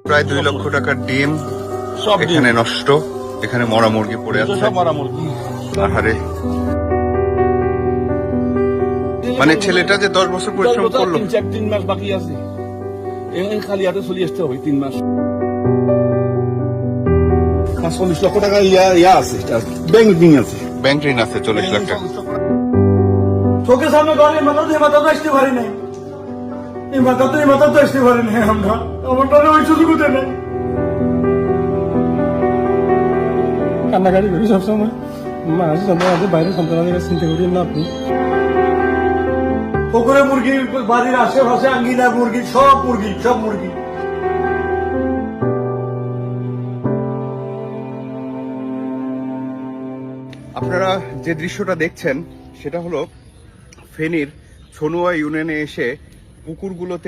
প্রায় 2 লক্ষ টাকার ডিম সব এখানে নষ্ট, এখানে মরা মুরগি পড়ে আছে। সব মারা মুরগি। আহারে, মানে ছেলেটা যে 10 বছর পরিশ্রম করলো, 3 মাস বাকি আছে, এই খালি হাতে চলে আসতে হবে 3 মাস। 40 লক্ষ টাকা ইয়া আছে, ব্যাংকিং আছে, ব্যাংক ঋণ আছে 40 লাখ টাকা। চোখের সামনে ঘরে মাথা দিয়ে মাথা তো আসতে পারি নাই, এই মাথা তো আসতে পারি নাই আমরা, আমার ওই সুযোগ দেয় না। কান্নাকাটি করি সবসময়, মাঝে সন্তান আছে, বাইরে সন্তানের কাছে চিন্তা করি না আপনি। পুকুরে মুরগি, বাড়ির আশেপাশে আঙ্গিনা মুরগি, সব মুরগি। আপনারা যে দৃশ্যটা দেখছেন সেটা হলো ফেনীর ছনুয়া ইউনিয়নে এসে পুকুরগুলোতে